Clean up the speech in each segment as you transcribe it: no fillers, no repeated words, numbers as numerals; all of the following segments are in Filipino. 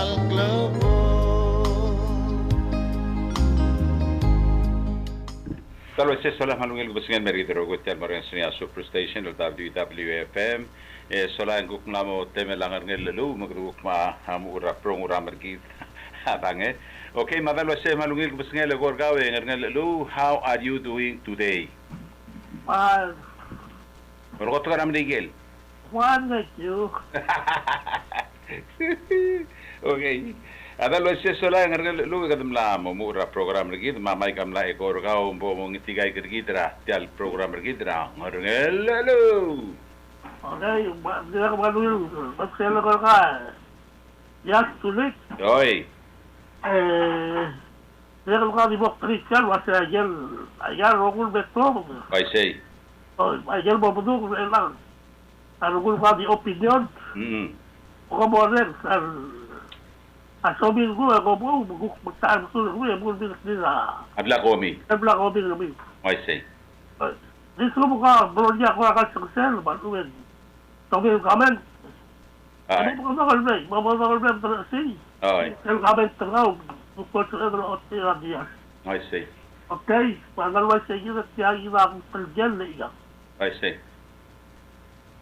al globo. Tal vez eso las malungil gusingan meritero gustial morgan sunya superstation del WWFM. Sola ang guknamo teme langar ngel lu magduguk ma hamura prongura mergit abange. Okay, madalo se malungil gusingan le gorgawe ngel lu. How are you doing today? Morgot ka naman digil. Thank you. Okay. Adalo se sola ngel lu kadam la mura program mergit mamai kam la gorgaw mbo ngitigai gergidra tial program mergidra ngel lu. Okay, hindi na kapaluyo. Magsela ko ka. Yes, tuloy. Oi. Hindi na ka libok Christian. Wasi ayer rokul beto. I say. Ayer mabudu ko lang. Rokul ka di opinion. O ka mo rin. Asobil ko, ako mo, magtaan ko rin. Ako mo bilis nila. Abla komi. Abla komi kami. I say. Dito mo ka, bro niya ako nakasagsel. Batuin. Tawag comment. Ay. Mababagol ba si? Ay. Comment tanaw. Bukod sa mga otira diyan. I say. Okay, pangalwa sa iyo at siya yung akong pergel na iya. I say.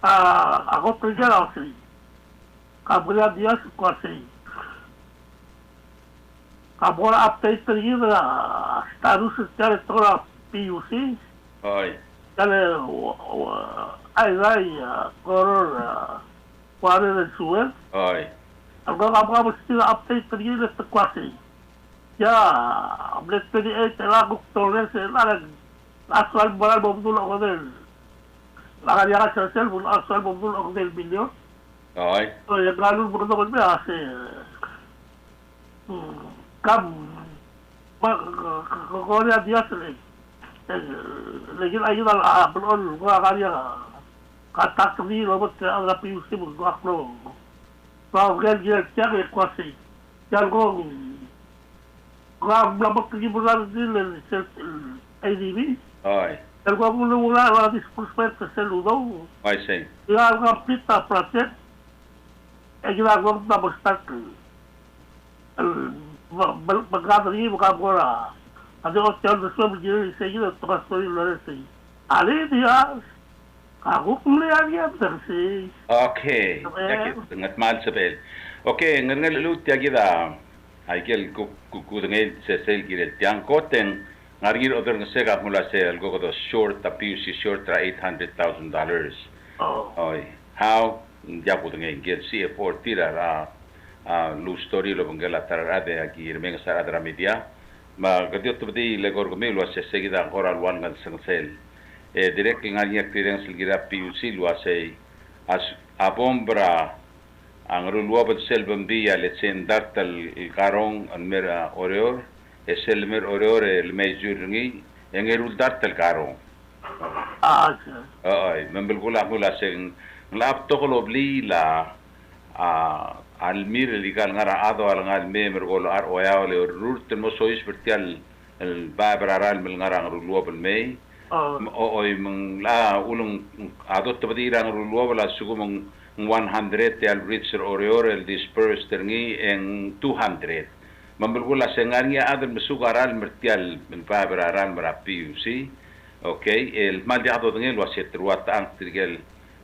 Ako pergel ako siya. Kabula diyan sa kwa siya. Kabula update sa iyo na status sa territory PUC. Ay. Kaya ay koror kuwari ng suwel. Ay. Ang kakabukabos sila update sa iyo na sa kwa siya. Ya, Bled 28, elagok Torres, aswal baral bumdul ako din. Nakaliyakas sa cellphone, aswal bumdul ako din milyon. Ay. So, yung ganun mo ko ba kasi, kakonya diya sila. Lagyan ayun ang aapon, kakaliya, katak ni robot ang napiusin mo, kaklo. Pag-gel siya, kasi, yan ko, blabak lagi bulan din sa ADB. Ay. Pero kung mula wala disbursement sa ludaw. I say. Kaya ang complete na project, ay ginagawa na mag-start. Magkatari mo ka muna. Ano ko tiyan na siya mag-gini sa inyo, tumastoy na rin sa inyo. Ali diya, kakukulihan niya, tersi. Okay. Ngat mahal sa bel. Okay, ngal lu tiagida. Aikel kukudengel se sel gire tiang koteng ngargir other ngesega mula se algo kodo short PUC short tra $800,000. Oi. How ya kudengel get CF4 tira lu story lo bengela tarara de aquí irmeng sara dra media. Ma gadio tubdi le gorgome lo se seguida coral one ngal sel. Direct ngargir clearance gira PUC lo se as abombra ang ruluwabat selbambia letsen dartal karong an mera oreor eselmer oreor el mejurngi engerul dartal karong ay membel gula sing lap tokolo blila almir ligal ngara ado al ngal memer golo ar oyawle rurten mo sois vertial el babraral mel ngara ruluwabal mei oy meng la ulung adot tabadira ruluwabal sugumong 100 al Richard Oreor el dispersed ngi en 200 mambulgula sengarnya adal mesugaral mertial min fabraral merapi usi okay el mal diado ngel waset ruat ang trigel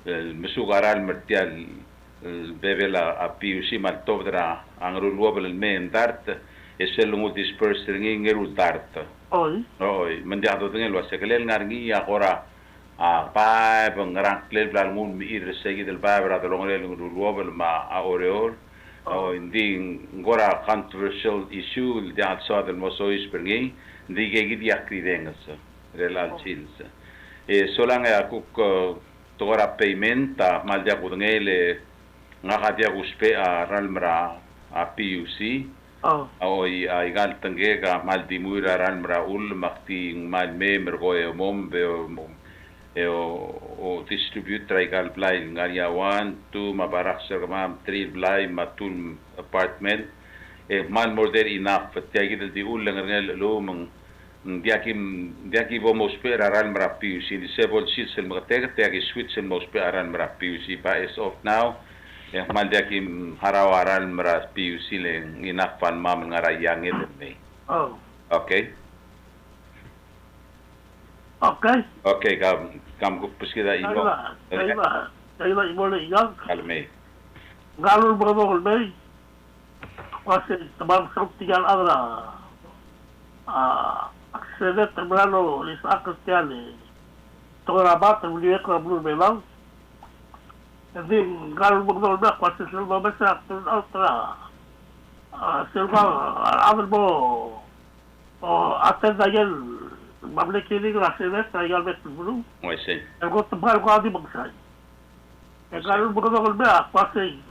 el mesugaral mertial el bebela api usi mal tobdra ang rulwabel el men dart esel ngu dispersed ngi ngerul dart oi mandiado ngel wasekel ngarngi agora pa pengarang klel blan mun mi ir segi del babra de longre rulwabel ma oreor o indi ngora controversial issue di alsa del mosois pergi di gegi di akridengas relal chils solang akuk tora payment mal dia kudngele ngaka dia guspe a ralmra a PUC oi igal tangega mal di muira ralmra ul makti mal me mergoe mombe o distribute trigal blay ngaria 1 2 mabarak sa kam 3 blay matul apartment mal more than enough tiagi di ulang ngel lo mong diaki bo mo spera ran marapi si disable sheets el magteg tiagi switch el mo spera ran marapi si pa is off now Yang maldia kim harawaran meras PUC leng inafan mam ngarayang itu nih. Oh. Okay. Okay. Okay, kam kupus kita imo. Kaiba imo le igang. Kalme. Galul bro bay. Kasi tabang saktigan adra. Acceder temprano isa cristiane. Torabat uliye ko blue belang. Jadi galul bro bay kasi silba besa ultra. Silba adra bo. Aten dayan mamlekini grasene trial bet blue. Moi sei. Ego tebal ko adi bagsay. Galul bro bay kasi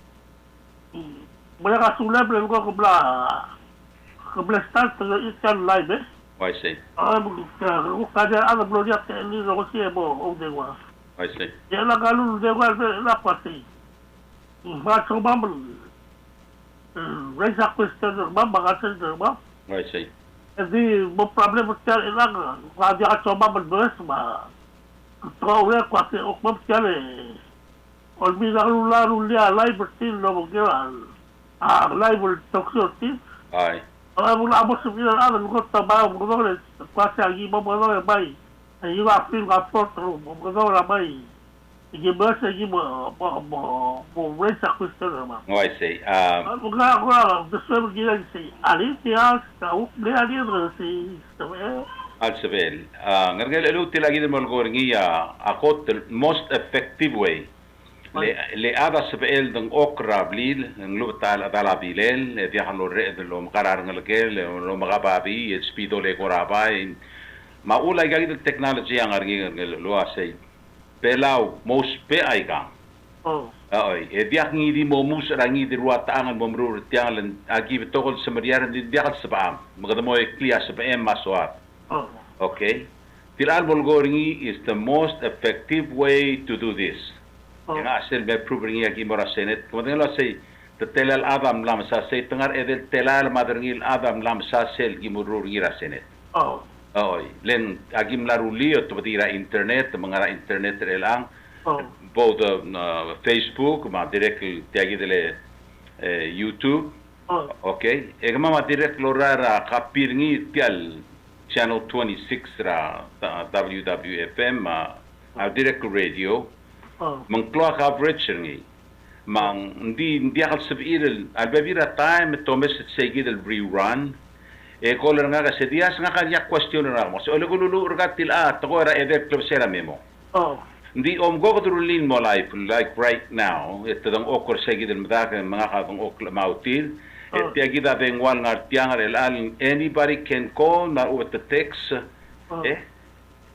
mereka sudah belum kau kebela start ikan live eh. Moi sei. Aku kaja ada belum dia ini rosi ebo dewa. Moi sei. Ya la galul dewa la pasti. Ba coba bel. Raisa question ba bagasan ba. Moi sei. Jadi bo problem sekali ilang. Kaja coba berbes ba. Kau ya kuasi okmam sekali. Olbi lalu dia live bersih lo mungkin. Live toxotin. Ai. Mula abo sebenarnya ada luka tabah mungkin kuasa lagi mungkin bayi. Ini film raport tu mungkin bayi. Ini bahasa ini mau rasa kuster mah. Moi sei. Mungkin aku sesuai begini sih. Ali tiang tahu dia bersi. Alsebel. Ngergel elu tilagi de molgoringi ya akot the most effective way. Le ada sebel deng okra blil lu tal dala bilel le dia halo re de lo mqarar ngelkel lo magababi speedo le koraba maula gagi de technology ang argi ngel lo asay pelau mos pe aiga ai dia ngi di momus rangi di ruat angan bomrur tiang agi betokol semeriar di dia sebam magadamo clear sebam maswat okay tilal bolgoringi is the most effective way to do this. Yang asal berproving yang kimora senet. Kemudian lo say telal adam lam sa say tengar edel telal maderngil adam lam sa sel kimurur ngira senet. Len agim laruli atau betira internet mengara internet relang. Both Facebook ma direct tiagi dele YouTube. Okay. Egma ma direct lorara kapirngi tial channel 26 ra WWFM direct radio. Mengkeluar coverage ni, di akal sebiril, albabira time tomes segi del rerun, kalau nga kasi dia sangat kaya question na mo. So oleh lulu urgatil tako era edek club sera memo. Di go drulin mo life like right now, ito dang okor segi del madak mga katong okla mautil. Tiagi da bengwal ngartiang relan anybody can call na with the text.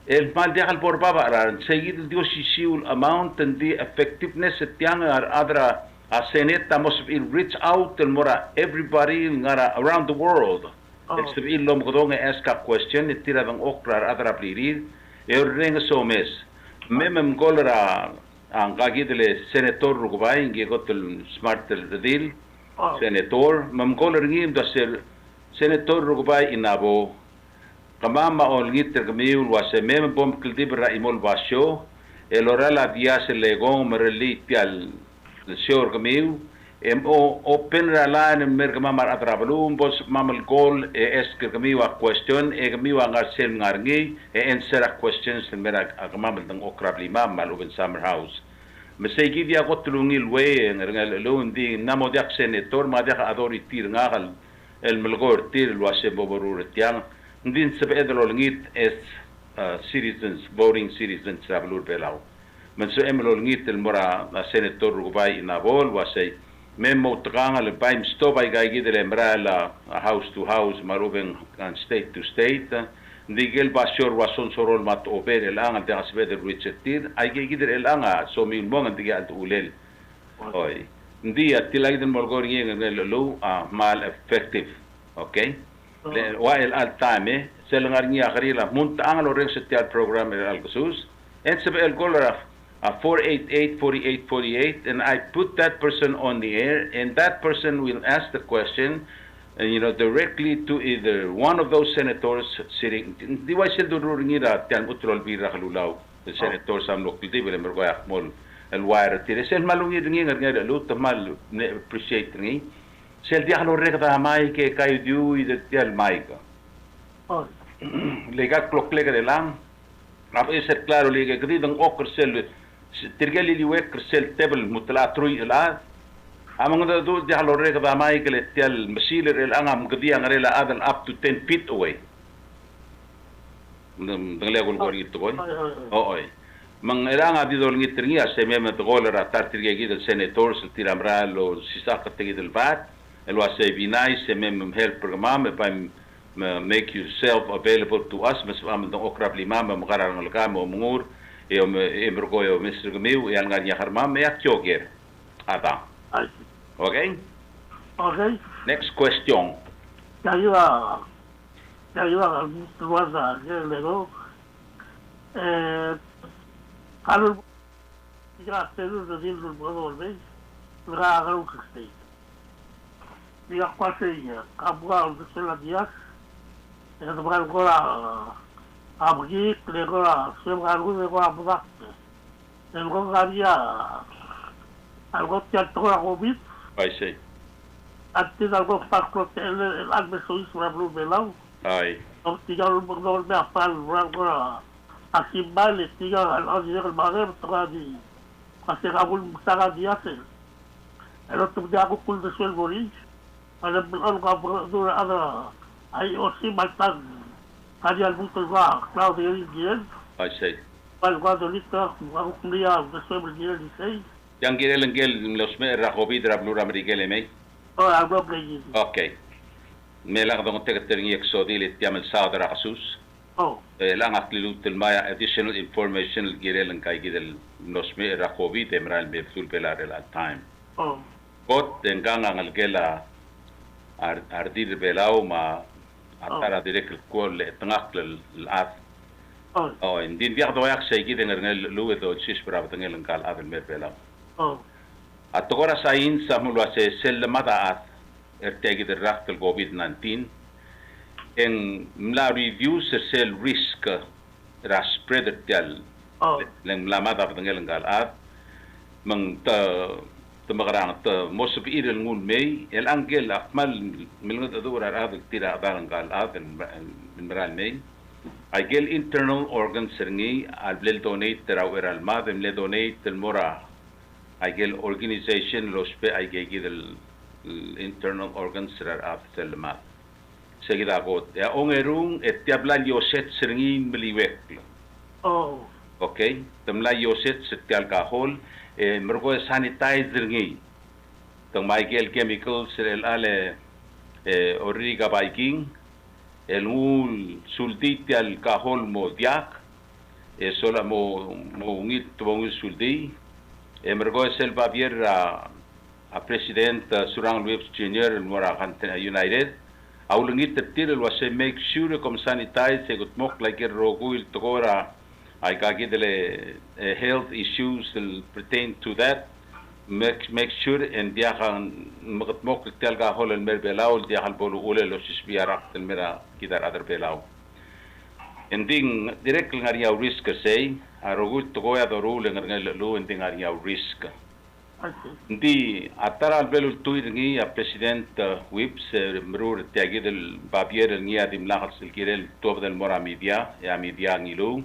El mal de al por babaran seguir Dios siul amount and the effectiveness tiang adra a seneta must reach out and mora everybody ngara around the world. It's the ilom godong ask a question tira dang okra adra plirir ring so mes memem golra ang gagidele senator rugubay ngi gotul smart deal senator mem golra ngim da senator rugubay inabo Kamama ol ngiter kamiul wase mem bom kildibra imol basyo elorala dia se legong mereli tial sure kamiu open ralan mer kamama atrabalum bos mamal gol es kamiu a question kamiu ngar sel ngarngi answer a questions mer kamama dang okrabli mal open summer house mesegi dia gotulungil we ngal lundi namo dak senator ma dak adori tir ngal el melgor tir wase boborur tiang Din sebedro lengit es citizens voting citizens rablur belau. Men so emlo lengit el mora senator rugubay inabol wasay memo tanga le baim stop ay gay gidel embrala house to house maruben state to state. Digel basyor wason sorol mat oper el ang ante asbeder richetir ay gay gidel el anga so min mong ante alt ulel. Oy. Ndi atilay den molgori ngel lo mal effective. Okay? While al time selengar ni akhiri la munta ang lo ring setial program al khusus and sab el gola 488-4848 and I put that person on the air and that person will ask the question directly to either one of those senators sitting di wa sel do ringira tian utrol bira kalulaw the senators am lokti bele mergoyak mol el wire tire sel malungi dingi ngar lu tamal ne appreciate dingi sel dia lo rekta mai ke kai diu i de tel mai ka lega clock lega de lang rap ser claro lega gri dang okr sel tirgali li wek sel table mutla trui la among the do dia lo rekta mai ke le tel masiler el angam gdi ngare la adan up to 10 feet away dang legol gori to oi oi mang eranga di dol ngitringi ase meme to golera tartirge gidel senators tiramra lo sisaka tegidel bat el wase binai se meme help program me make yourself available to us mes am do okrabli mama mgaran ngolka mo mungur e embergo yo Mr. Gmiu e alnganya harma me akyoger ada okay next question ayuda tuaza lego Carlos ya pero de dir del pueblo de la agarro que esté diga cuál sería abogado de la días el abogado ahora abogí le ahora se va algo de abogado el gogaría algo que toda covid ai sei antes algo para el adverso hizo la blue belao ai tiga el bordo de afal ahora aquí vale tiga al día el maghreb tadi hacer algún saga de hacer el otro día hago kul de suel boris para algo dura ada hay o si maltan hay algún cosa Claudio Guillermo ai sei para algo lista hago un día de suel boris dice yang girel ngel los me rahobi dra blura amerikele me algo que okay me la dong te terni exodil tiamel saudra asus lang aklilut maya additional information girel ngai gidel nos me rahobi temral me sul pelar el time kot tengang ang gela ardir belao ma atara direct kol tngak el at indin dia do yak sei gidel ngel lu do sis pra ngel ngal adel me belao atogora sain samulwa se selmata at ertegi de raktel covid-19 en la review se sel risk ra spread tel leng lamada ngel ngal at mang ta magarang ta mosop irel ngun mei el angel akmal milngot adura ad tira ngal at en meral mei agel internal organs serni al blel donate tera al madem le donate el mora agel organization los pe agegi del internal organs rar af selma seguida got ya ongerung etiabla yoset serngin meliwek okay tamla yoset setial kahol mergo sanitizer ngi tong michael chemicals el ale origa biking el ul sultiti al kahol modiak sola mo ngit tong suldi mergo sel bavier a president Surang Webs Jr. Mora United aulungit tertil was make sure come sanitize se gut mok like roguil togora I gagidele health issues will pertain to that make sure en dia kan magat mok telga hol el merbelaul dia hal bolu ule los isbiara el mera kidar other belau ending direct ngaria risk say a roguil togoya doru lengar lu ending ngaria risk Di atara albelul tuiringi a president whips merur tiagidel babier ngia dimlahat silkirel tob del mora media ya media ngilu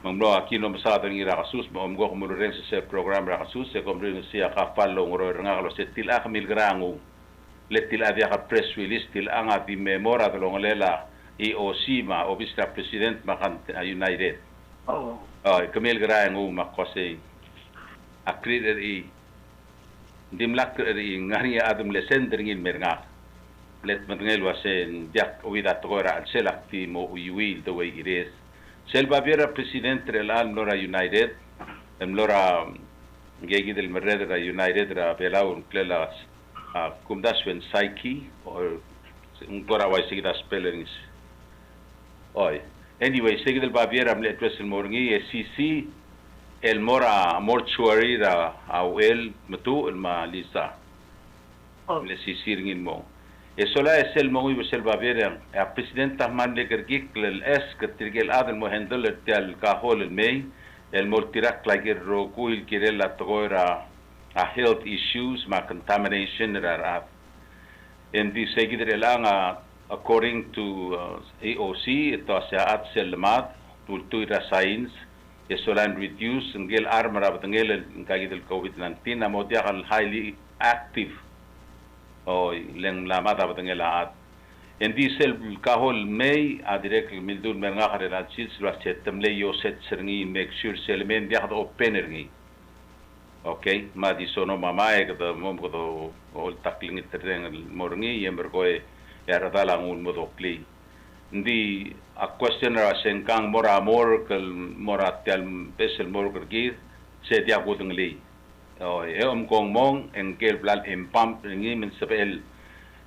mamlo akino masada ngi rakasus mamgo kumurren se program rakasus se komrin se akafallo ngoro ngalo se tila kamil grangu letil adia ka press release til anga di memora de longolela EOC ma obistra president makan United kamil grangu makose akrider dimlak ngari adum lesendringin merga let mangel wasen diak wida togora al selak ti mo uyuil the way it is selva viera president relal Nora United Nora ngegi del merredra United ra belaun klelas kumdaswen psyche or ungora wai sigida spellings oi anyway sigidel baviera mle address el morngi SCC el mora mortuary ra awel matu el malisa le sisiringin mo esola es el mo y el baviera a presidenta man le gergik el es que tirgel adel mo handle el kahol el mei el multirak lagi roguil kirela togoira a health issues ma contamination ra and di segidre lang according to AOC ito sa at selmat tultu ra science esolan reduce ngel armara batngel kagidel COVID-19 na mo diakal highly active o leng lamata batngel at Endi sel kahol may direct mildun menga karela sil sila setem le yo set serngi make sure sel men dia to open ngi. Okay, ma di sono mamae kada mom ko ol takling tereng morngi yember ko ya radala ngun mo dokli. Ndi a questioner senkang mora mor kal mora tel pesel mor kergi se dia ko dengli. O kong mong engkel blal empam ngi men sepel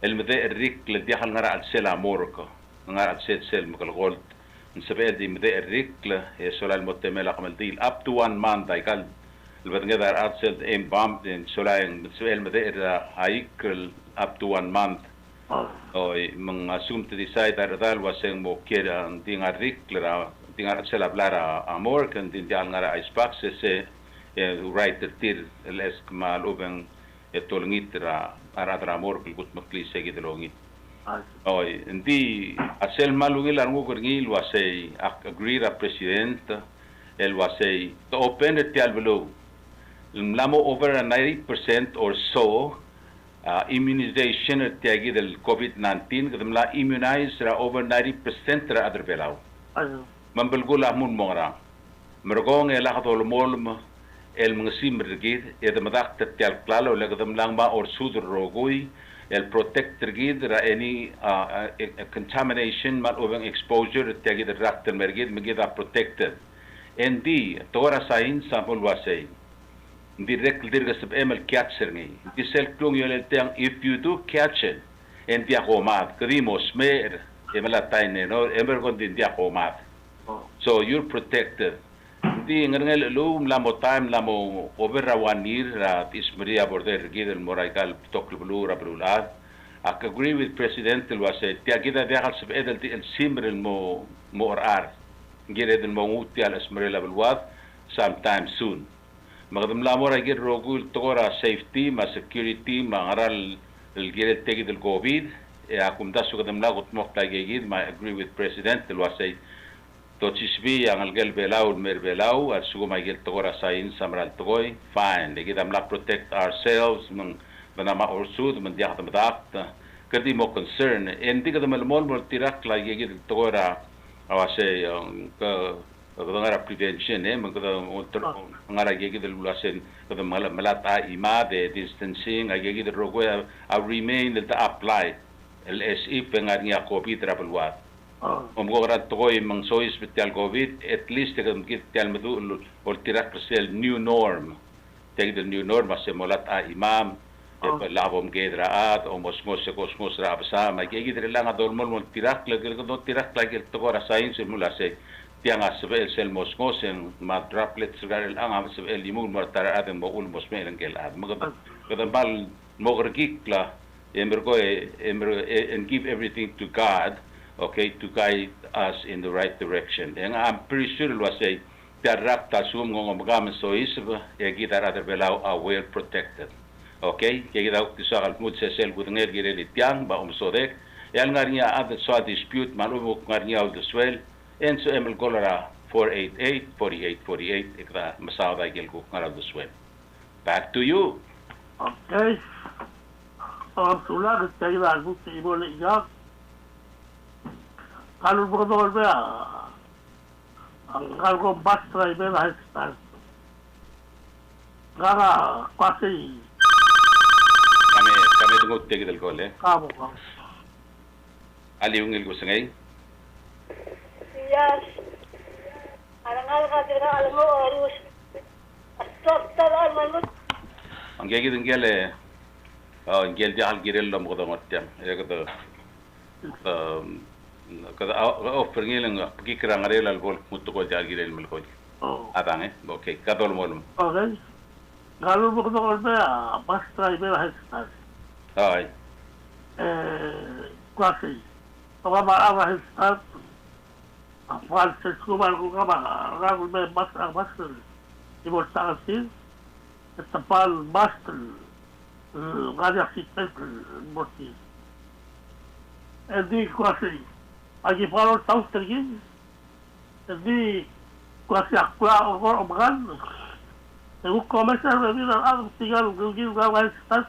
المذاء الريك اللي دخل نرى السلة موركا نرى السيد سلم كالغولد نسبة دي مذاء الريك هي سولا المتملة قمل ديل up to 1 month دايكال البدن قدر أرسل إم بام دين سولا نسبة المذاء هايك up to 1 month أو من أسوم تدي سايد أردال واسين مو كير دين الريك لرا دين السلة بلارا أموركا دين ديال نرى إيش باكس سي رايت التير الاسك مال أوبن etolngit ra aradra mor kul gut makli segi delongit oi ndi asel malungil arngu kurngil wasei agree ra president el wasei to open it alvelo lamo over 90% or so immunization tiagi del COVID-19 kadamla immunize ra over 90% ra adr belau mambelgula mun mongra mergong ela khatol molm el mengsim regid ed madak tetial klalo legadam lang ba or sudur rogui el protect regid ra any contamination mal ovang exposure tiagid rakter mergid megida protected endi tora sain sample wasay direct dirga sab emel catcher ngi disel klung yel tang if you do catch it en dia komat krimos mer emela taine no emer kon din dia komat so you're protected di ngel lum lamo time lamo over 1 year at ismaria border gidel moraikal tokl blue rablulat I agree with president was tiagida dakhal sab edel el simr mo orar gidel mo uti al ismaria blwat sometime soon magdam lamo ra gid rogul tora safety ma security ma ngaral el gidel tegid el covid akum dasu gadam lagot mokta gid ma agree with president was to chisbi ang algel belau mer belau at sugo magel togora sain samral togoy fine de gidam la protect ourselves mang banama orsud man diak tamak kadi mo concern endi gadam mol tirak la gid togora awase ka ngara prevention mang kada ngara gid lulasen kada malata ima de distancing gid rogoya remain the apply LSE pengarnya covid travel wat Omgorat tokoy mang soy special COVID at least kagam kit tial madu ol tirak sel new norm take the new norm as molat imam labom gedraat o mosmos se kosmos ra basa magigi lang adol mol tirak lagel do tirak lagel tokora science mula se tiang asbel sel mosmos en ma droplets garel ang asbel limul mortara adem bo ul mosmel ngel ad magad kadam bal mogrekikla emergo and give everything to God. Okay, to guide us in the right direction. And I'm pretty sure it was a direct assume ngong magamen so is kita rather belau are well protected. Okay, kita kisah mud sesel gudnger gire litiang ba umsodek. Yang ngarinya ada so dispute malubuk ngarinya of the swell and so emel kolera 488 4848 ikra masawda gelku ngara the swell. Back to you. Okay. Sulah kita lagu tibo lejak. Kalau betul kalau bus driver harus gara pasti kami tunggu tiga del kole kamu ali ungil kusangay yes alangal ka dira almo arus stop tal almo ang gigi dingele ngel jahal girel lo mo ko tiam ko kada offer ngilang pagkikira nga rin alcohol muto ko dyan girel malkoy atang okay katol mo okay kalau betul bus driver harus ay klase apa harus Francis Kuman ko kama, ragul may master, ibon sa asin, at tapal master, kanya si Peter, mortis. Hindi ko kasi, agi parang taos tergin, hindi ko kasi akla o omagan, Ewu komencer ve bir adam sigar gülgün gavay stat.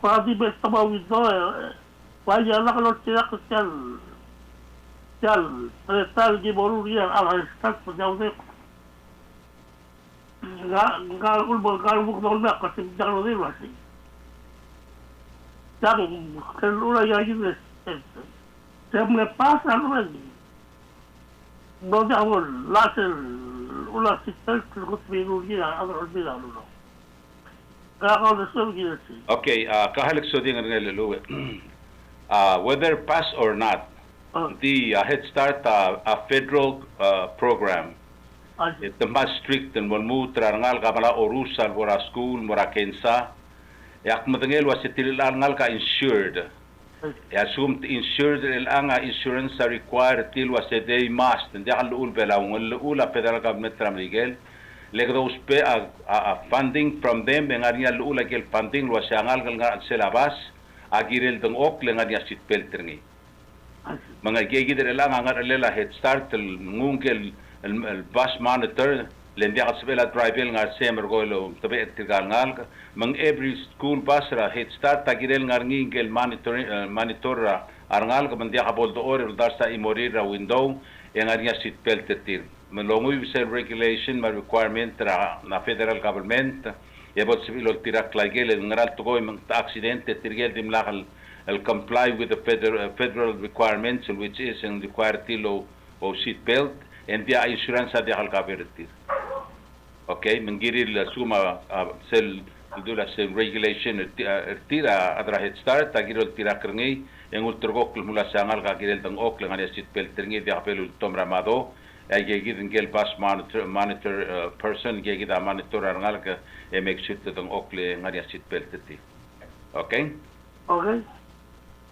Kuadi be tama wido vay yana kalor tiyak Tial pretal gi boru ria ala stat pujaude. Gal ulbol gal buk dol na kasim jalo de wasi. Jadi kelura ya gine. Semne pasa no donde amor láser una sistema que construir a olvidarlo. Kaya de servir. Okay, kahalik so din nga luluwi. Whether pass or not, the Head Start a federal program. Ito mas strict and walmutra ngal kamala orusan wara school mura kensa. Yak matangel was itilan ngal ka insured. Assumed insured ang insurance are required till was a day must and yakal ul bela ul federal government tramigel legdo uspe a funding from them ngariya ul agel funding was angal nga selabas agirel dong ok ngariya sit pelterngi mga gigidere lang ang lela Head Start ngungel el bus monitor lendi at sabela drivel nga semer golo tabe etigal ngal mang every school bus ra Head Start tagirel ngingel monitor arngal ka mandia ka boldo or dar sa imori ra window yang arnya seat belt tetir malongoy sa regulation ma requirement ra na federal government yabot sibilol tirak lagel ngaral to go mang accidente tirgel dimlakal el comply with the federal requirements which is in required tilo o seat belt and the insurance sa diakal kabertir. Okay, menggiri la suma sel dula sel regulation tira adra Head Start tagiro tira kerngi yang ultrgok mula sangal ka girel tang ok lang ani sit pel terngi dia pelu tom ramado ay gigid ngel pass monitor person gigid monitor arngal ka make sure tang ok le ngari sit pel teti. Okay? Okay.